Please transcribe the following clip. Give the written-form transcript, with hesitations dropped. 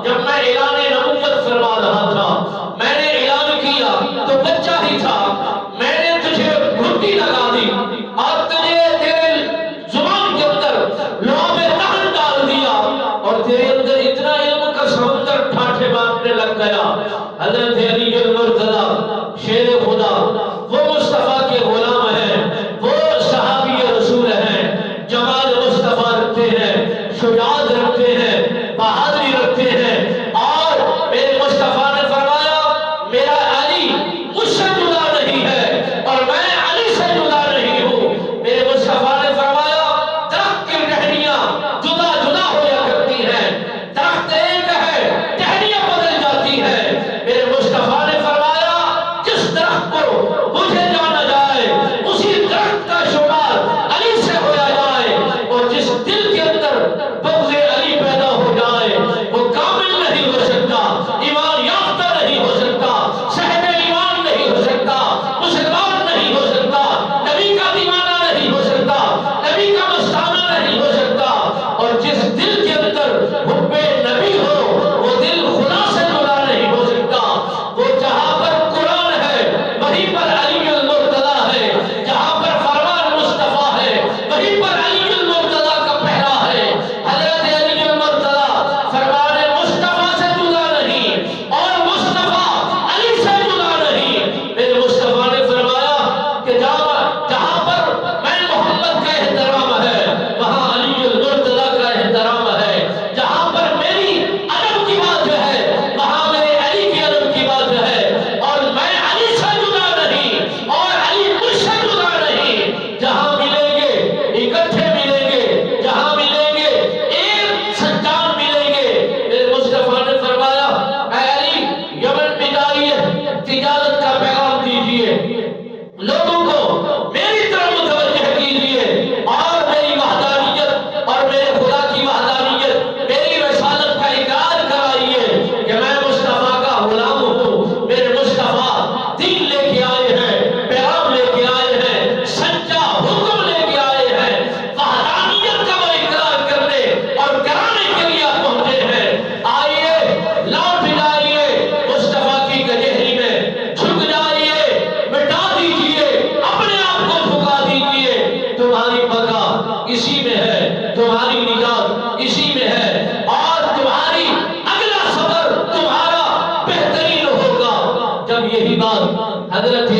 جب میں اعلان نبوت فرما رہا تھا، میں نے اعلان کیا تو بچہ ہی تھا، میں نے تجھے گھٹی لگا دی اور تجھے تیرے زبان کے اندر لعاب دہن ڈال دیا اور تیرے اندر اتنا علم کا سمندر ٹھاٹھے مارنے لگ گیا۔ حضرت علی المرتضی شیر خدا، وہ مصطفیٰ کے غلام ہیں، وہ صحابی رسول ہیں، جمال مصطفیٰ رکھتے ہیں، شجاعت رکھتے ہیں، بہادری رکھتے ہیں، اور میرے مصطفیٰ نے فرمایا میرا علی مجھ سے جدا نہیں ہے اور میں علی سے جدا نہیں ہوں۔ میرے مصطفیٰ نے فرمایا درخت کی ٹہنیاں جدا جدا ہوا کرتی ہیں، درخت ایک ہے ٹہنیاں بدل جاتی ہیں۔ میرے مصطفیٰ نے فرمایا جس درخت کو مجھے جانا جائے اسی درخت کا شمار علی سے ہوا جائے، اور جس دل کے اندر بغض علی پیدا ہو جائے وہ کامل نہیں ہو سکتا، ایمان یافتہ نہیں ہو سکتا، صاحب ایمان نہیں ہو سکتا، مسلمان نہیں ہو سکتا، نبی کا دیوانہ نہیں ہو سکتا، نبی کا مستانہ نہیں ہو سکتا۔ اور جس دل کے اندر حب نبی ہو وہ دل خدا سے جدا نہیں ہو سکتا۔ وہ جہاں پر قرآن ہے وہیں پر علی المرتضی ہے، جہاں پر فرمان مصطفیٰ ہے وہیں پر علی المرتضی کا پہرا ہے۔ حضرت علی المرتضی فرمان مصطفیٰ سے جدا نہیں اور مصطفیٰ علی سے جدا نہیں۔ میرے مصطفیٰ نے فرمایا کہ جہاں پر میں محمد کا احترام ہے وہاں علی المرتضی کا احترام ہے، جہاں پر میری ادب کی بات ہے وہاں میرے علی کی ادب کی بات ہے، اور میں علی سے جدا نہیں اور علی مجھ سے جدا نہیں۔ جہاں ملیں گے اکٹھے ملیں گے، جہاں ملیں گے ایک سنجان ملیں گے۔ میرے مصطفیٰ نے فرمایا اے علی یمن میں جائیے، تجارت کا پیغام دیجیے، لوگوں کو میری طرف متوجہ کیجیے اور میری وحدانیت اور میرے خدا کی وحدانیت، میری رسالت کا اقرار کرائیے کہ میں مصطفیٰ کا غلام ہوں۔ میرے مصطفیٰ دین لے کے آئے ہیں، پیغام لے کے آئے ہیں، سچا حکم لے کے آئے ہیں، وحدانیت کا وہ اقرار کرنے اور کرانے کے لیے آپ پہنچے ہیں۔ آئیے لوٹ جائیے مصطفیٰ کی کچہری میں، جھک جائیے، مٹا دیجیے، اپنے آپ کو جھکا دیجیے۔ تمہاری بقا اسی میں ہے، تمہاری نجات اسی میں ہے، اور تمہاری اگلا سفر تمہارا بہترین ہوگا۔ جب یہی بات حضرت